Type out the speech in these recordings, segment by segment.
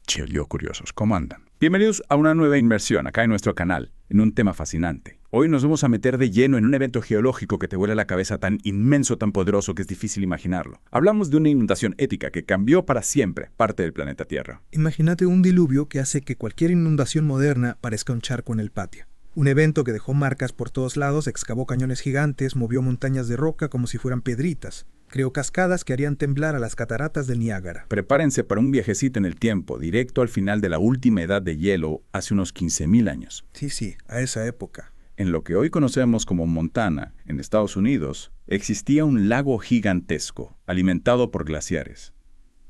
Chilio curiosos, ¿cómo andan? Bienvenidos a una nueva inmersión acá en nuestro canal, en un tema fascinante. Hoy nos vamos a meter de lleno en un evento geológico que te vuela la cabeza tan inmenso, tan poderoso que es difícil imaginarlo. Hablamos de una inundación épica que cambió para siempre parte del planeta Tierra. Imagínate un diluvio que hace que cualquier inundación moderna parezca un charco en el patio. Un evento que dejó marcas por todos lados, excavó cañones gigantes, movió montañas de roca como si fueran piedritas. Creó cascadas que harían temblar a las cataratas del Niágara. Prepárense para un viajecito en el tiempo, directo al final de la última edad de hielo, hace unos 15.000 años. Sí, a esa época. En lo que hoy conocemos como Montana, en Estados Unidos, existía un lago gigantesco, alimentado por glaciares.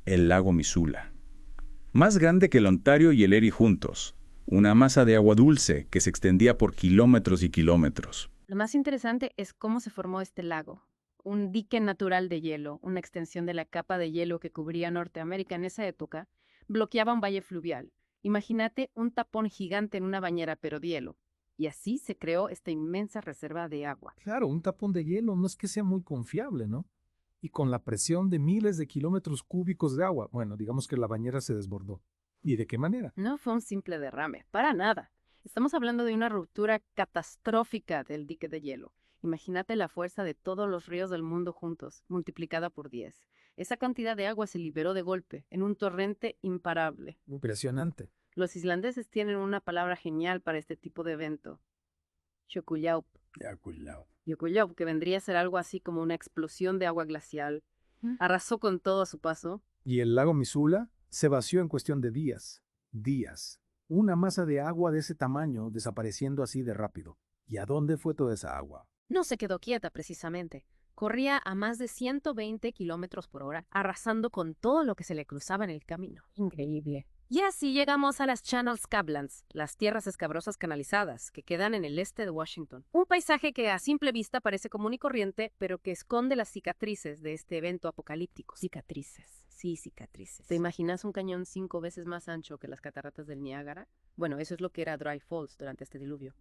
El lago Missoula. Más grande que el Ontario y el Erie juntos. Una masa de agua dulce que se extendía por kilómetros y kilómetros. Lo más interesante es cómo se formó este lago. Un dique natural de hielo, una extensión de la capa de hielo que cubría Norteamérica en esa época, bloqueaba un valle fluvial. Imagínate un tapón gigante en una bañera, pero de hielo. Y así se creó esta inmensa reserva de agua. Claro, un tapón de hielo no es que sea muy confiable, ¿no? Y con la presión de miles de kilómetros cúbicos de agua, bueno, digamos que la bañera se desbordó. ¿Y de qué manera? No fue un simple derrame, para nada. Estamos hablando de una ruptura catastrófica del dique de hielo. Imagínate la fuerza de todos los ríos del mundo juntos, multiplicada por 10. Esa cantidad de agua se liberó de golpe, en un torrente imparable. Impresionante. Los islandeses tienen una palabra genial para este tipo de evento. Jökulhlaup. Jökulhlaup, que vendría a ser algo así como una explosión de agua glacial. Arrasó con todo a su paso. Y el lago Missoula se vació en cuestión de días. Días. Una masa de agua de ese tamaño desapareciendo así de rápido. ¿Y a dónde fue toda esa agua? No se quedó quieta precisamente. Corría a más de 120 kilómetros por hora, arrasando con todo lo que se le cruzaba en el camino. Increíble. Y así llegamos a las Channel Scablands, las tierras escabrosas canalizadas, que quedan en el este de Washington. Un paisaje que a simple vista parece común y corriente, pero que esconde las cicatrices de este evento apocalíptico. Cicatrices. Sí, cicatrices. ¿Te imaginas un cañón 5 veces más ancho que las cataratas del Niágara? Bueno, eso es lo que era Dry Falls durante este diluvio.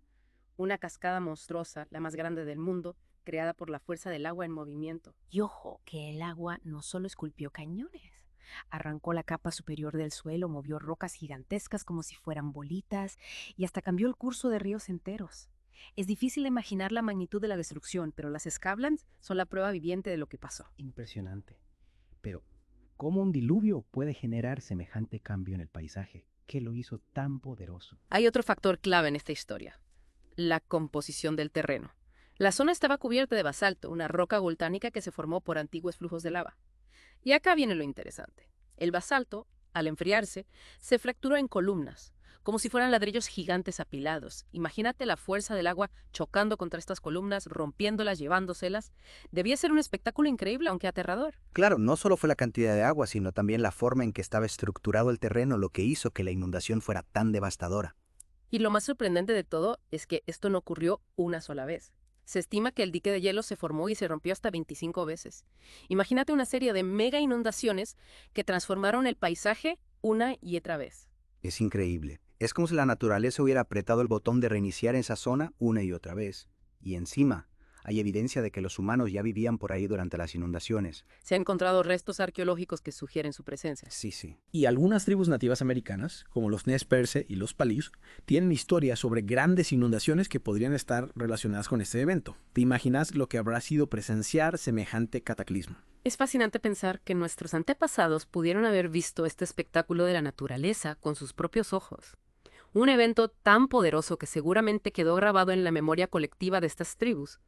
Una cascada monstruosa, la más grande del mundo, creada por la fuerza del agua en movimiento. Y ojo, que el agua no solo esculpió cañones. Arrancó la capa superior del suelo, movió rocas gigantescas como si fueran bolitas y hasta cambió el curso de ríos enteros. Es difícil imaginar la magnitud de la destrucción, pero las Scablands son la prueba viviente de lo que pasó. Impresionante. Pero, ¿cómo un diluvio puede generar semejante cambio en el paisaje? ¿Qué lo hizo tan poderoso? Hay otro factor clave en esta historia: la composición del terreno. La zona estaba cubierta de basalto, una roca volcánica que se formó por antiguos flujos de lava. Y acá viene lo interesante. El basalto, al enfriarse, se fracturó en columnas, como si fueran ladrillos gigantes apilados. Imagínate la fuerza del agua chocando contra estas columnas, rompiéndolas, llevándoselas. Debía ser un espectáculo increíble, aunque aterrador. Claro, no solo fue la cantidad de agua, sino también la forma en que estaba estructurado el terreno lo que hizo que la inundación fuera tan devastadora. Y lo más sorprendente de todo es que esto no ocurrió una sola vez. Se estima que el dique de hielo se formó y se rompió hasta 25 veces. Imagínate una serie de mega inundaciones que transformaron el paisaje una y otra vez. Es increíble. Es como si la naturaleza hubiera apretado el botón de reiniciar esa zona una y otra vez. Y encima, hay evidencia de que los humanos ya vivían por ahí durante las inundaciones. Se han encontrado restos arqueológicos que sugieren su presencia. Sí. Y algunas tribus nativas americanas, como los Nez Perce y los Palius, tienen historias sobre grandes inundaciones que podrían estar relacionadas con este evento. ¿Te imaginas lo que habrá sido presenciar semejante cataclismo? Es fascinante pensar que nuestros antepasados pudieron haber visto este espectáculo de la naturaleza con sus propios ojos. Un evento tan poderoso que seguramente quedó grabado en la memoria colectiva de estas tribus.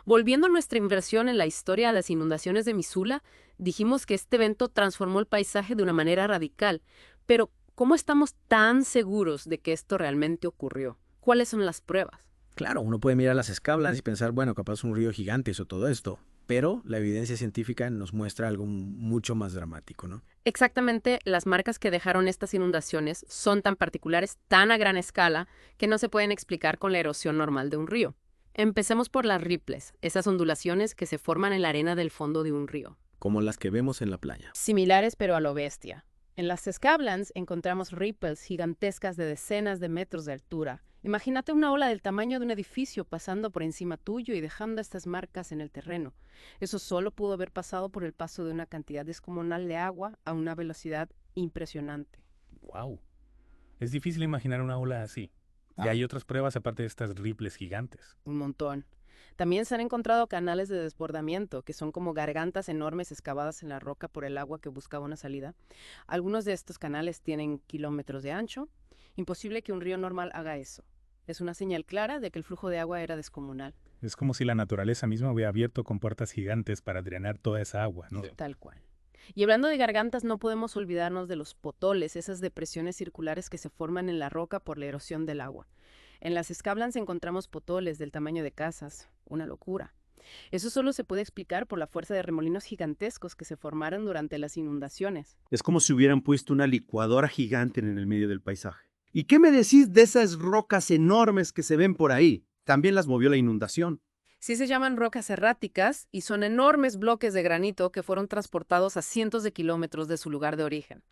Volviendo a nuestra inversión en la historia de las inundaciones de Missoula, dijimos que este evento transformó el paisaje de una manera radical. Pero, ¿cómo estamos tan seguros de que esto realmente ocurrió? ¿Cuáles son las pruebas? Claro, uno puede mirar las Scablands y pensar, bueno, capaz un río gigante hizo todo esto. Pero la evidencia científica nos muestra algo mucho más dramático, ¿no? Exactamente, las marcas que dejaron estas inundaciones son tan particulares, tan a gran escala, que no se pueden explicar con la erosión normal de un río. Empecemos por las ripples, esas ondulaciones que se forman en la arena del fondo de un río. Como las que vemos en la playa. Similares pero a lo bestia. En las Scablands encontramos ripples gigantescas de decenas de metros de altura. Imagínate una ola del tamaño de un edificio pasando por encima tuyo y dejando estas marcas en el terreno. Eso solo pudo haber pasado por el paso de una cantidad descomunal de agua a una velocidad impresionante. ¡Wow! Es difícil imaginar una ola así. Y hay otras pruebas aparte de estas ripples gigantes. Un montón. También se han encontrado canales de desbordamiento, que son como gargantas enormes excavadas en la roca por el agua que buscaba una salida. Algunos de estos canales tienen kilómetros de ancho. Imposible que un río normal haga eso. Es una señal clara de que el flujo de agua era descomunal. Es como si la naturaleza misma hubiera abierto compuertas gigantes para drenar toda esa agua, ¿no? Tal cual. Y hablando de gargantas, no podemos olvidarnos de los potoles, esas depresiones circulares que se forman en la roca por la erosión del agua. En las Scablands encontramos potoles del tamaño de casas. Una locura. Eso solo se puede explicar por la fuerza de remolinos gigantescos que se formaron durante las inundaciones. Es como si hubieran puesto una licuadora gigante en el medio del paisaje. ¿Y qué me decís de esas rocas enormes que se ven por ahí? También las movió la inundación. Sí se llaman rocas erráticas y son enormes bloques de granito que fueron transportados a cientos de kilómetros de su lugar de origen.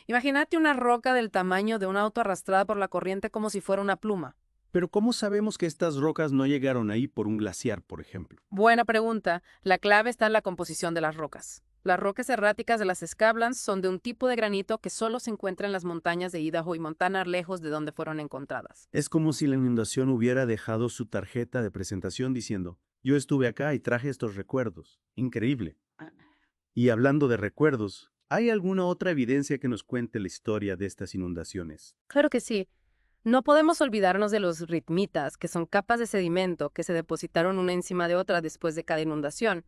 Imagínate una roca del tamaño de un auto arrastrada por la corriente como si fuera una pluma. Pero ¿cómo sabemos que estas rocas no llegaron ahí por un glaciar, por ejemplo? Buena pregunta. La clave está en la composición de las rocas. Las rocas erráticas de las Scablands son de un tipo de granito que solo se encuentra en las montañas de Idaho y Montana, lejos de donde fueron encontradas. Es como si la inundación hubiera dejado su tarjeta de presentación diciendo, yo estuve acá y traje estos recuerdos. Increíble. Y hablando de recuerdos, ¿hay alguna otra evidencia que nos cuente la historia de estas inundaciones? Claro que sí. No podemos olvidarnos de los ritmitas, que son capas de sedimento que se depositaron una encima de otra después de cada inundación.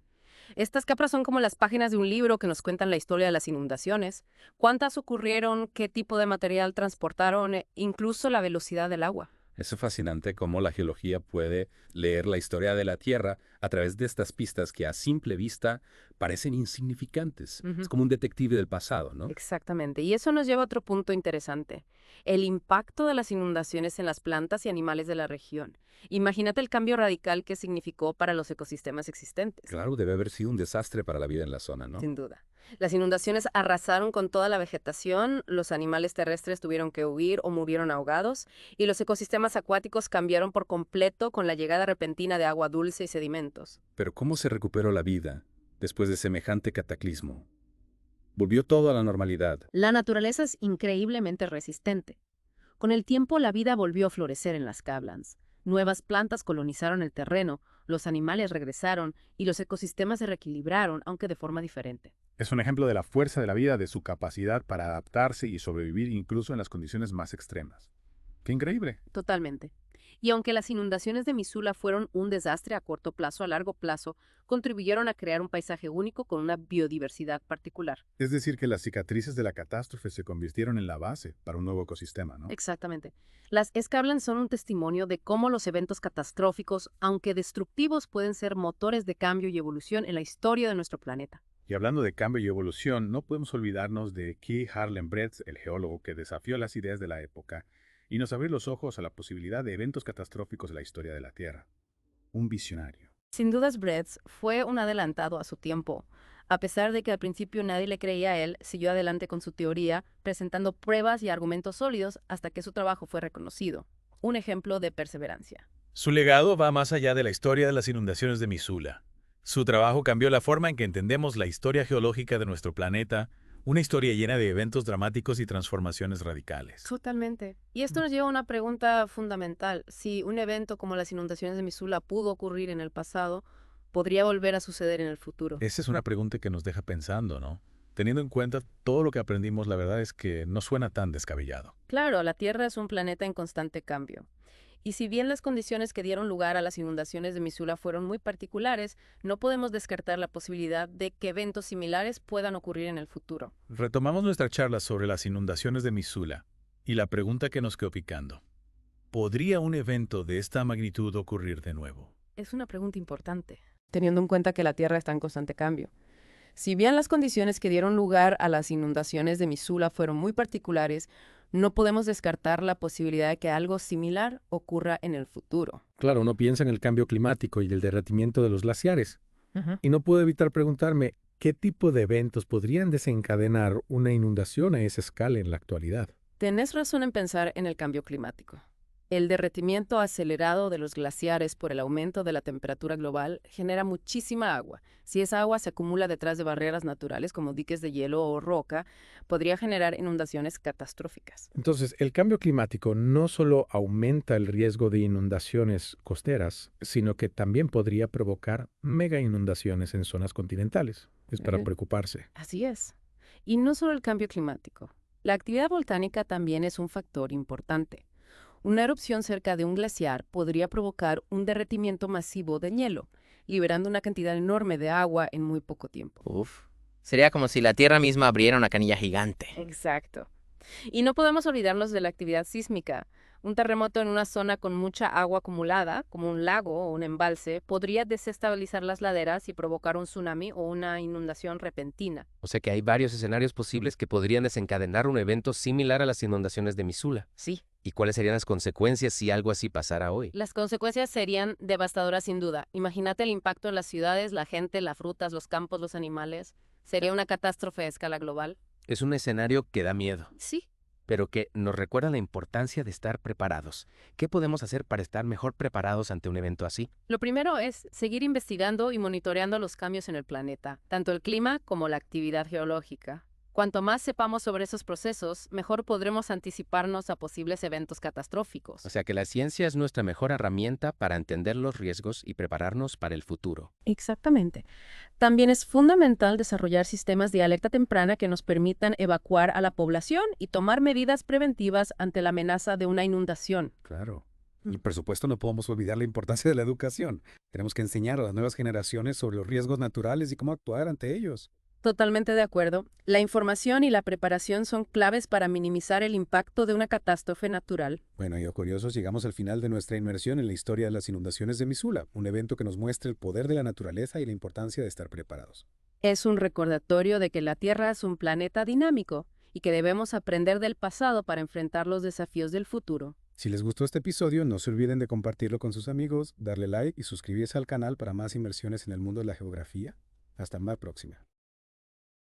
Estas capas son como las páginas de un libro que nos cuentan la historia de las inundaciones, cuántas ocurrieron, qué tipo de material transportaron, incluso la velocidad del agua. Es fascinante cómo la geología puede leer la historia de la Tierra a través de estas pistas que a simple vista parecen insignificantes. Es como un detective del pasado, ¿no? Exactamente. Y eso nos lleva a otro punto interesante. El impacto de las inundaciones en las plantas y animales de la región. Imagínate el cambio radical que significó para los ecosistemas existentes. Claro, debe haber sido un desastre para la vida en la zona, ¿no? Sin duda. Las inundaciones arrasaron con toda la vegetación, los animales terrestres tuvieron que huir o murieron ahogados, y los ecosistemas acuáticos cambiaron por completo con la llegada repentina de agua dulce y sedimentos. Pero ¿cómo se recuperó la vida después de semejante cataclismo? Volvió todo a la normalidad. La naturaleza es increíblemente resistente. Con el tiempo, la vida volvió a florecer en las Scablands. Nuevas plantas colonizaron el terreno, los animales regresaron y los ecosistemas se reequilibraron, aunque de forma diferente. Es un ejemplo de la fuerza de la vida, de su capacidad para adaptarse y sobrevivir incluso en las condiciones más extremas. ¡Qué increíble! Totalmente. Y aunque las inundaciones de Missoula fueron un desastre a corto plazo, a largo plazo, contribuyeron a crear un paisaje único con una biodiversidad particular. Es decir, que las cicatrices de la catástrofe se convirtieron en la base para un nuevo ecosistema, ¿no? Exactamente. Las Scablands son un testimonio de cómo los eventos catastróficos, aunque destructivos, pueden ser motores de cambio y evolución en la historia de nuestro planeta. Y hablando de cambio y evolución, no podemos olvidarnos de Key Harlan Bretz, el geólogo que desafió las ideas de la época y nos abrió los ojos a la posibilidad de eventos catastróficos en la historia de la Tierra. Un visionario. Sin dudas, Bretz fue un adelantado a su tiempo. A pesar de que al principio nadie le creía a él, siguió adelante con su teoría, presentando pruebas y argumentos sólidos hasta que su trabajo fue reconocido. Un ejemplo de perseverancia. Su legado va más allá de la historia de las inundaciones de Missoula. Su trabajo cambió la forma en que entendemos la historia geológica de nuestro planeta, una historia llena de eventos dramáticos y transformaciones radicales. Totalmente. Y esto nos lleva a una pregunta fundamental. Si un evento como las inundaciones de Missoula pudo ocurrir en el pasado, ¿podría volver a suceder en el futuro? Esa es una pregunta que nos deja pensando, ¿no? Teniendo en cuenta todo lo que aprendimos, la verdad es que no suena tan descabellado. Claro, la Tierra es un planeta en constante cambio. Y si bien las condiciones que dieron lugar a las inundaciones de Missoula fueron muy particulares, no podemos descartar la posibilidad de que eventos similares puedan ocurrir en el futuro. Retomamos nuestra charla sobre las inundaciones de Missoula y la pregunta que nos quedó picando. ¿Podría un evento de esta magnitud ocurrir de nuevo? Es una pregunta importante, teniendo en cuenta que la Tierra está en constante cambio. Si bien las condiciones que dieron lugar a las inundaciones de Missoula fueron muy particulares, no podemos descartar la posibilidad de que algo similar ocurra en el futuro. Claro, uno piensa en el cambio climático y el derretimiento de los glaciares. Y no puedo evitar preguntarme, ¿qué tipo de eventos podrían desencadenar una inundación a esa escala en la actualidad? Tenés razón en pensar en el cambio climático. El derretimiento acelerado de los glaciares por el aumento de la temperatura global genera muchísima agua. Si esa agua se acumula detrás de barreras naturales como diques de hielo o roca, podría generar inundaciones catastróficas. Entonces, el cambio climático no solo aumenta el riesgo de inundaciones costeras, sino que también podría provocar mega inundaciones en zonas continentales. Es para preocuparse. Así es. Y no solo el cambio climático. La actividad volcánica también es un factor importante. Una erupción cerca de un glaciar podría provocar un derretimiento masivo de hielo, liberando una cantidad enorme de agua en muy poco tiempo. Uf. Sería como si la Tierra misma abriera una canilla gigante. Exacto. Y no podemos olvidarnos de la actividad sísmica. Un terremoto en una zona con mucha agua acumulada, como un lago o un embalse, podría desestabilizar las laderas y provocar un tsunami o una inundación repentina. O sea que hay varios escenarios posibles que podrían desencadenar un evento similar a las inundaciones de Missoula. Sí. ¿Y cuáles serían las consecuencias si algo así pasara hoy? Las consecuencias serían devastadoras sin duda. Imagínate el impacto en las ciudades, la gente, las frutas, los campos, los animales. Sería una catástrofe a escala global. Es un escenario que da miedo. Sí. Pero que nos recuerda la importancia de estar preparados. ¿Qué podemos hacer para estar mejor preparados ante un evento así? Lo primero es seguir investigando y monitoreando los cambios en el planeta, tanto el clima como la actividad geológica. Cuanto más sepamos sobre esos procesos, mejor podremos anticiparnos a posibles eventos catastróficos. O sea que la ciencia es nuestra mejor herramienta para entender los riesgos y prepararnos para el futuro. Exactamente. También es fundamental desarrollar sistemas de alerta temprana que nos permitan evacuar a la población y tomar medidas preventivas ante la amenaza de una inundación. Claro. Y por supuesto no podemos olvidar la importancia de la educación. Tenemos que enseñar a las nuevas generaciones sobre los riesgos naturales y cómo actuar ante ellos. Totalmente de acuerdo. La información y la preparación son claves para minimizar el impacto de una catástrofe natural. Bueno, y curiosos, llegamos al final de nuestra inmersión en la historia de las inundaciones de Missoula, un evento que nos muestra el poder de la naturaleza y la importancia de estar preparados. Es un recordatorio de que la Tierra es un planeta dinámico y que debemos aprender del pasado para enfrentar los desafíos del futuro. Si les gustó este episodio, no se olviden de compartirlo con sus amigos, darle like y suscribirse al canal para más inmersiones en el mundo de la geografía. Hasta la próxima.